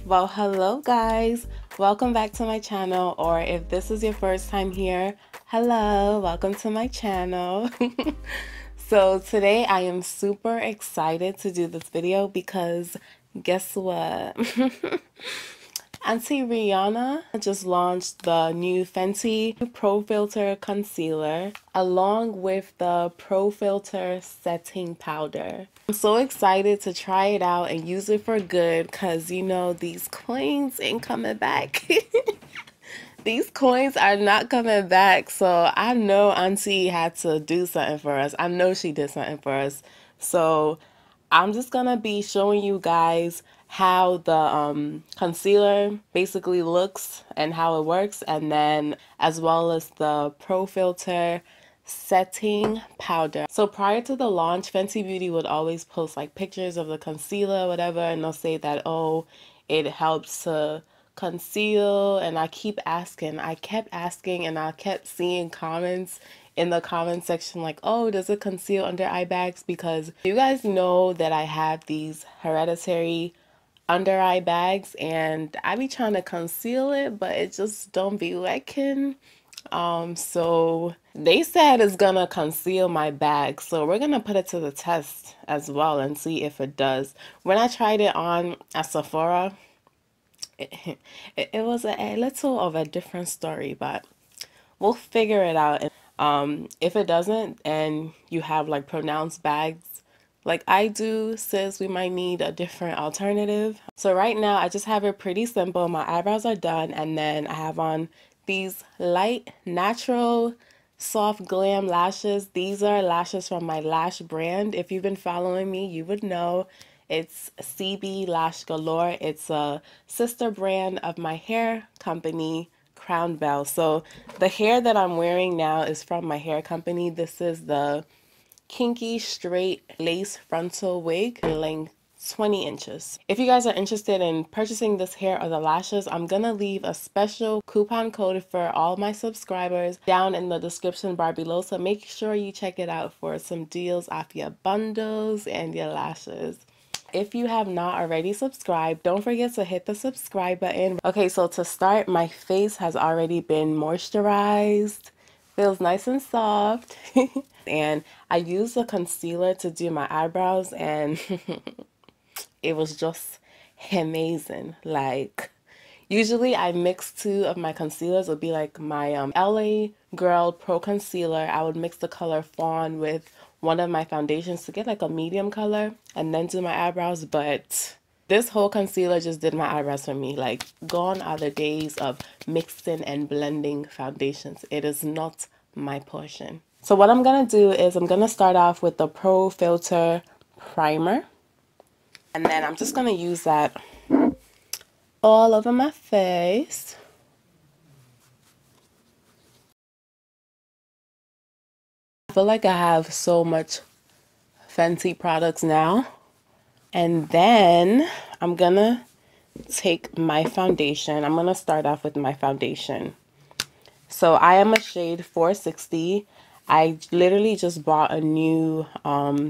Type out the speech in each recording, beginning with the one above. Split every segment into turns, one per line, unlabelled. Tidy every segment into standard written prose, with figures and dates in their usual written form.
Well, hello guys, welcome back to my channel, or if this is your first time here, hello, welcome to my channel. So today I am super excited to do this video because guess what? Auntie Rihanna just launched the new Fenty Pro Filtr Concealer along with the Pro Filtr Setting Powder. I'm so excited to try it out and use it for good because, you know, these coins ain't coming back. These coins are not coming back. So I know Auntie had to do something for us. I know she did something for us. So I'm just gonna be showing you guys how the concealer basically looks and how it works, and then as well as the Pro Filtr setting powder. So prior to the launch, Fenty Beauty would always post like pictures of the concealer, whatever, and they'll say that, oh, it helps to conceal, and I kept asking and I kept seeing comments in the comment section like, oh, does it conceal under eye bags? Because you guys know that I have these hereditary under eye bags and I be trying to conceal it, but it just don't be working. So they said it's gonna conceal my bag, so we're gonna put it to the test as well and see if it does. When I tried it on at Sephora, it was a little of a different story, but we'll figure it out. If it doesn't and you have like pronounced bags like I do, sis, we might need a different alternative. So right now I just have it pretty simple. My eyebrows are done, and then I have on these light natural soft glam lashes. These are lashes from my lash brand. If you've been following me, you would know it's SUBBIE Lash Galore. It's a sister brand of my hair company, Crown Bell. So the hair that I'm wearing now is from my hair company. This is the Kinky straight lace frontal wig, length 20 inches. If you guys are interested in purchasing this hair or the lashes, I'm gonna leave a special coupon code for all my subscribers down in the description bar below, so make sure you check it out for some deals off your bundles and your lashes. If you have not already subscribed, don't forget to hit the subscribe button. Okay, so to start, my face has already been moisturized. Feels nice and soft. And I used a concealer to do my eyebrows, and it was just amazing. Like, usually I mix two of my concealers. It would be like my LA Girl Pro Concealer. I would mix the color Fawn with one of my foundations to get like a medium color and then do my eyebrows. But this whole concealer just did my eyebrows for me. Like, gone are the days of mixing and blending foundations. It is not my portion. So what I'm gonna do is I'm gonna start off with the Pro Filtr primer, and then I'm just gonna use that all over my face. I feel like I have so much Fenty products now. And then I'm gonna take my foundation. I'm gonna start off with my foundation. So I am a shade 460. I literally just bought a new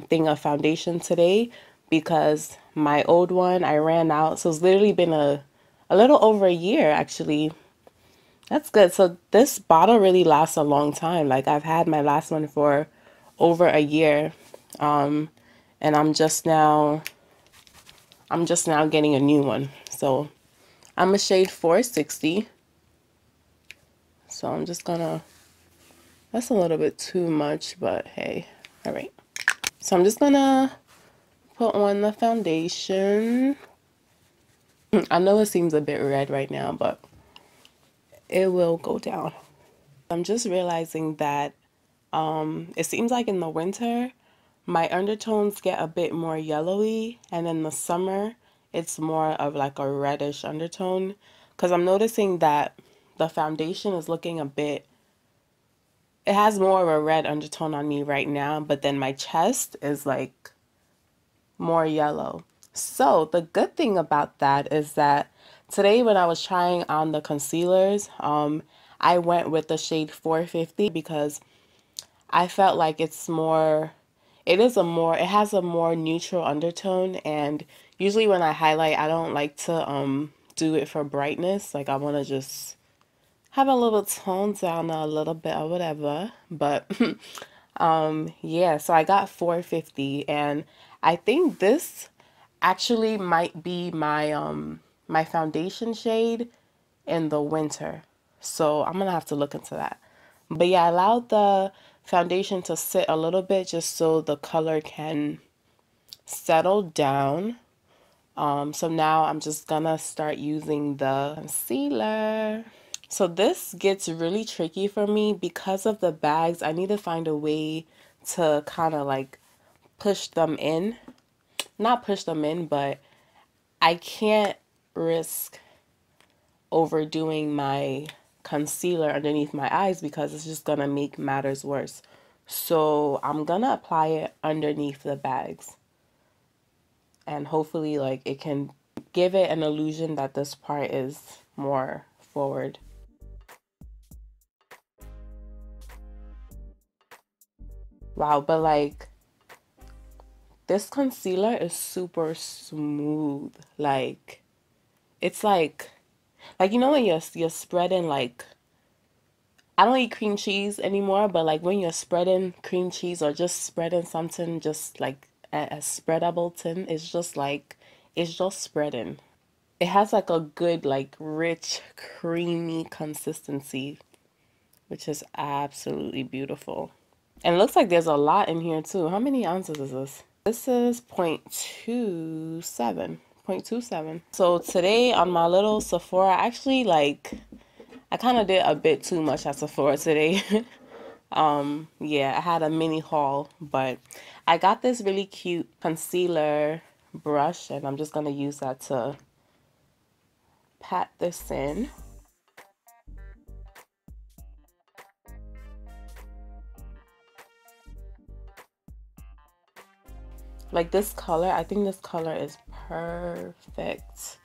thing of foundation today because my old one, I ran out. So it's literally been a little over a year, actually. That's good. So this bottle really lasts a long time. Like, I've had my last one for over a year. And I'm just now getting a new one. So I'm a shade 460. So I'm just gonna, that's a little bit too much, but hey, all right. So I'm just gonna put on the foundation. I know it seems a bit red right now, but it will go down. I'm just realizing that it seems like in the winter, my undertones get a bit more yellowy, and in the summer, it's more of like a reddish undertone. Because I'm noticing that the foundation is looking a bit, it has more of a red undertone on me right now, but then my chest is like more yellow. So the good thing about that is that today when I was trying on the concealers, I went with the shade 450 because I felt like it has a more neutral undertone, and usually when I highlight, I don't like to do it for brightness. Like I want to just have a little tone down a little bit or whatever. But yeah, so I got 450, and I think this actually might be my my foundation shade in the winter. So I'm gonna have to look into that. But yeah, I allowed the foundation to sit a little bit just so the color can settle down. So now I'm just gonna start using the concealer. So this gets really tricky for me because of the bags. I need to find a way to kind of like push them in. Not push them in, but I can't risk overdoing my concealer underneath my eyes because it's just gonna make matters worse. So I'm gonna apply it underneath the bags, and hopefully like it can give it an illusion that this part is more forward. Wow, but like this concealer is super smooth. Like it's like you know when you're spreading like, I don't eat cream cheese anymore, but like when you're spreading cream cheese or just spreading something just like a spreadable tin, it's just spreading. It has like a good like rich creamy consistency, which is absolutely beautiful. And it looks like there's a lot in here too. How many ounces is this? This is 0.27. 0.27. So today on my little Sephora, actually like I kind of did a bit too much at Sephora today. Yeah, I had a mini haul, but I got this really cute concealer brush, and I'm just gonna use that to pat this in. Like this color, I think this color is perfect.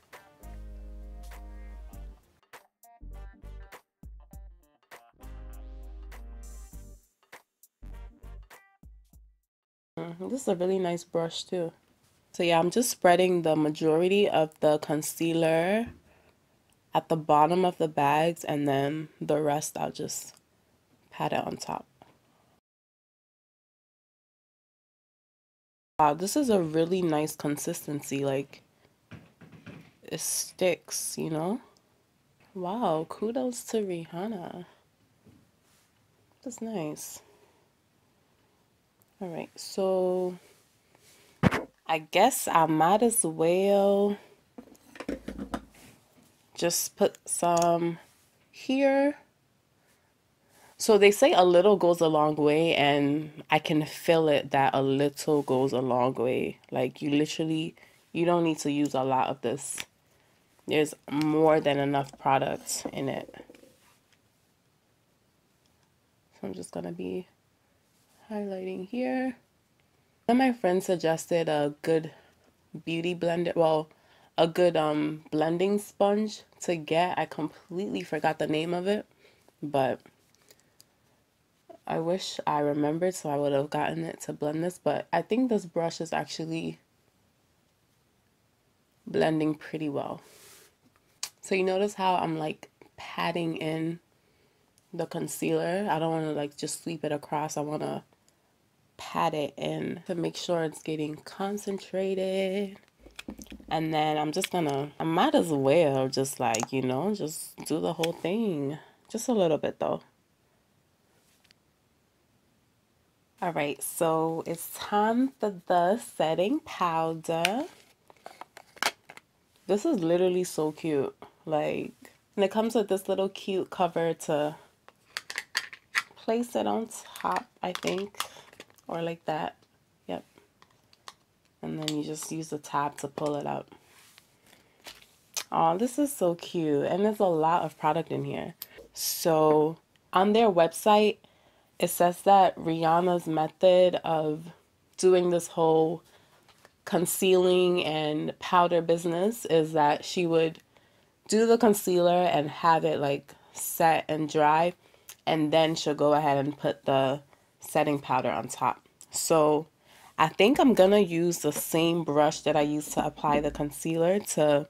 This is a really nice brush too. So yeah, I'm just spreading the majority of the concealer at the bottom of the bags, and then the rest I'll just pat it on top. Wow, this is a really nice consistency. Like it sticks, you know? Wow, kudos to Rihanna. That's nice. All right, so I guess I might as well just put some here. So they say a little goes a long way, and I can feel it that a little goes a long way. Like you don't need to use a lot of this. There's more than enough product in it. So I'm just gonna be highlighting here. One of my friends suggested a good beauty blender, well, a good blending sponge to get. I completely forgot the name of it, but I wish I remembered, so I would have gotten it to blend this. But I think this brush is actually blending pretty well. So you notice how I'm like patting in the concealer. I don't want to like just sweep it across. I want to pat it in to make sure it's getting concentrated. And then I might as well just like, you know, just do the whole thing. Just a little bit though. All right, so it's time for the setting powder. This is literally so cute. Like, and it comes with this little cute cover to place it on top, I think, or like that. Yep. And then you just use the tab to pull it up. Oh, this is so cute. And there's a lot of product in here. So on their website, it says that Rihanna's method of doing this whole concealing and powder business is that she would do the concealer and have it like set and dry, and then she'll go ahead and put the setting powder on top. So I think I'm gonna use the same brush that I used to apply the concealer to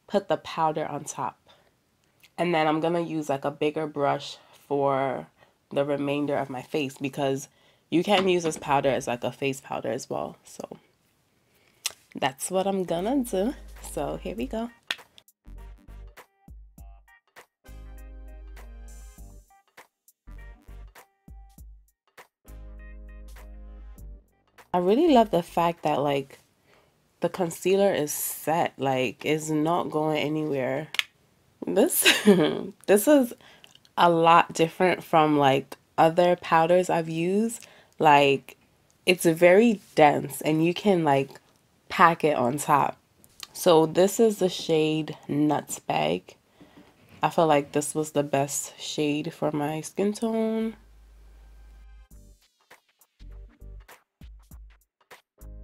put the powder on top. And then I'm gonna use like a bigger brush for the remainder of my face, because you can use this powder as like a face powder as well. So that's what I'm gonna do. So here we go. I really love the fact that like the concealer is set, like it's not going anywhere. This this is a lot different from like other powders I've used. Like it's very dense and you can like pack it on top. So this is the shade Nutmeg. I feel like this was the best shade for my skin tone.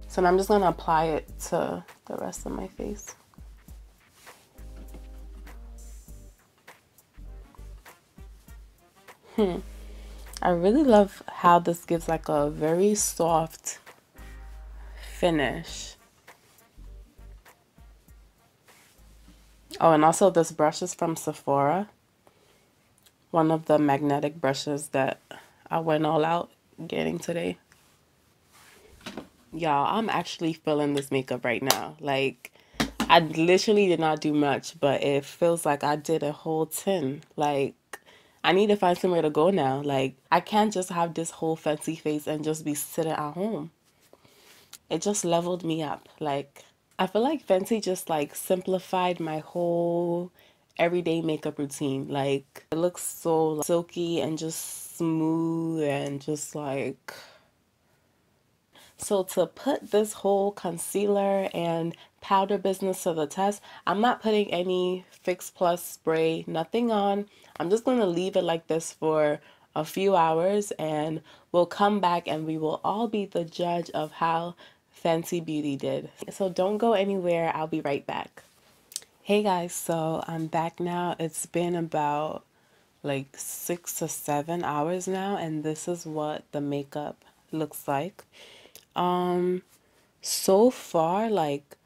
So I'm just gonna apply it to the rest of my face. I really love how this gives like a very soft finish. Oh, and also this brush is from Sephora. One of the magnetic brushes that I went all out getting today. Y'all, I'm actually feeling this makeup right now. Like, I literally did not do much, but it feels like I did a whole 10. Like, I need to find somewhere to go now. Like, I can't just have this whole fancy face and just be sitting at home. It just leveled me up. Like, I feel like Fenty just like simplified my whole everyday makeup routine. Like, it looks so silky and just smooth and just like... So to put this whole concealer and powder business to the test, I'm not putting any Fix Plus spray, nothing on. I'm just going to leave it like this for a few hours, and we'll come back and we will all be the judge of how Fenty Beauty did. So don't go anywhere. I'll be right back. Hey guys, so I'm back now. It's been about like 6 to 7 hours now, and this is what the makeup looks like. So far, like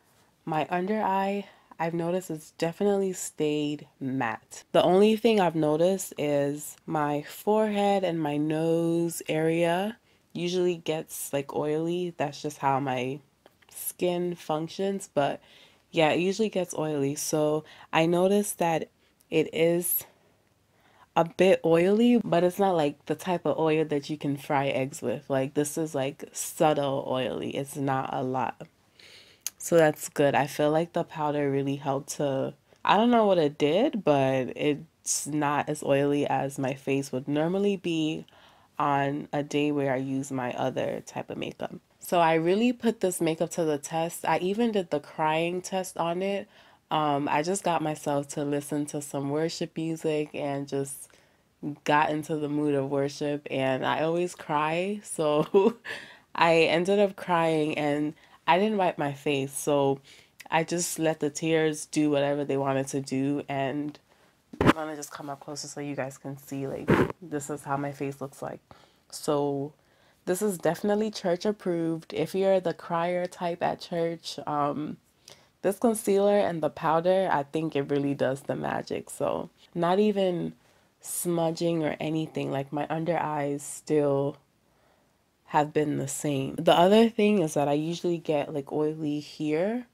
my under eye, I've noticed it's definitely stayed matte. The only thing I've noticed is my forehead and my nose area usually gets like oily. That's just how my skin functions, but yeah, it usually gets oily. So I noticed that it is a bit oily, but it's not like the type of oil that you can fry eggs with. Like this is like subtle oily. It's not a lot. So that's good. I feel like the powder really helped to, I don't know what it did, but it's not as oily as my face would normally be on a day where I use my other type of makeup. So I really put this makeup to the test. I even did the crying test on it. I just got myself to listen to some worship music and just got into the mood of worship, and I always cry, so I ended up crying and I didn't wipe my face, so I just let the tears do whatever they wanted to do. And I'm gonna just come up closer so you guys can see, like, this is how my face looks like. So this is definitely church approved. If you're the crier type at church, this concealer and the powder, I think it really does the magic. So not even smudging or anything, like my under eyes still have been the same. The other thing is that I usually get like oily here,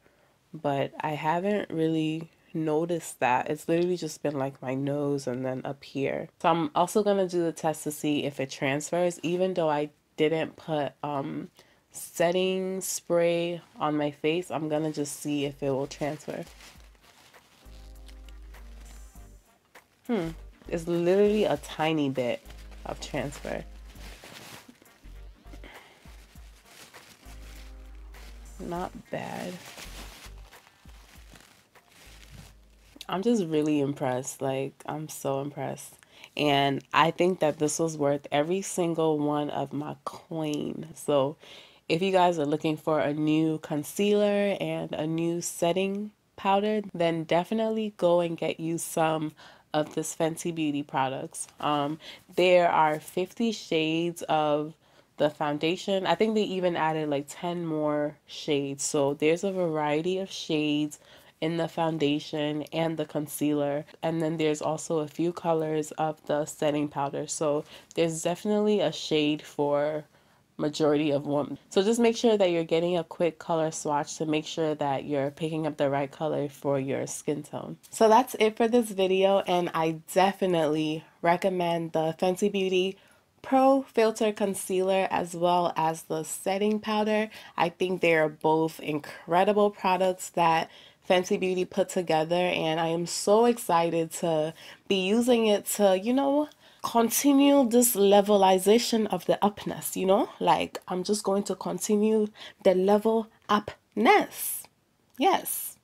but I haven't really noticed that. It's literally just been like my nose and then up here. So I'm also gonna do the test to see if it transfers, even though I didn't put setting spray on my face. I'm gonna just see if it will transfer. It's literally a tiny bit of transfer. Not bad. I'm just really impressed. Like, I'm so impressed. And I think that this was worth every single one of my coin. So if you guys are looking for a new concealer and a new setting powder, then definitely go and get you some of this Fenty Beauty products. There are 50 shades of the foundation. I think they even added like 10 more shades. So there's a variety of shades in the foundation and the concealer. And then there's also a few colors of the setting powder. So there's definitely a shade for majority of women. So just make sure that you're getting a quick color swatch to make sure that you're picking up the right color for your skin tone. So that's it for this video, and I definitely recommend the Fenty Beauty Pro Filtr Concealer as well as the setting powder. I think they are both incredible products that Fenty Beauty put together, and I am so excited to be using it to, you know, continue this levelization of the upness, you know? Like, I'm just going to continue the level upness. Yes.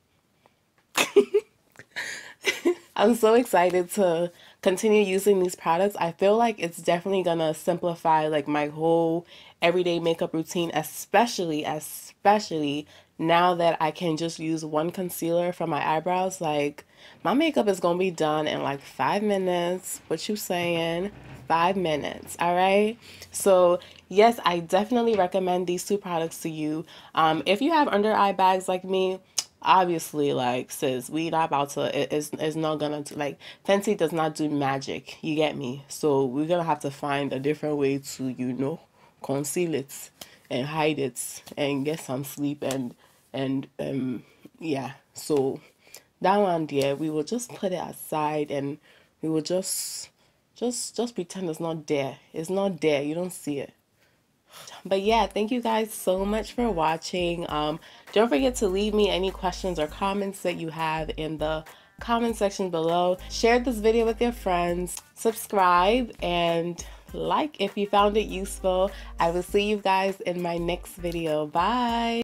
I'm so excited to continue using these products. I feel like it's definitely gonna simplify like my whole everyday makeup routine, especially now that I can just use one concealer for my eyebrows. Like, my makeup is gonna be done in like 5 minutes. What you saying? 5 minutes. All right. So yes, I definitely recommend these two products to you. If you have under eye bags like me, obviously, like, sis, we not about to, it's not gonna do, like, Fenty does not do magic, you get me? So we're gonna have to find a different way to, you know, conceal it and hide it and get some sleep and yeah. So that one there, we will just put it aside, and we will just pretend it's not there. It's not there, you don't see it. But yeah, thank you guys so much for watching. Don't forget to leave me any questions or comments that you have in the comment section below. Share this video with your friends, subscribe, and like if you found it useful. I will see you guys in my next video. Bye.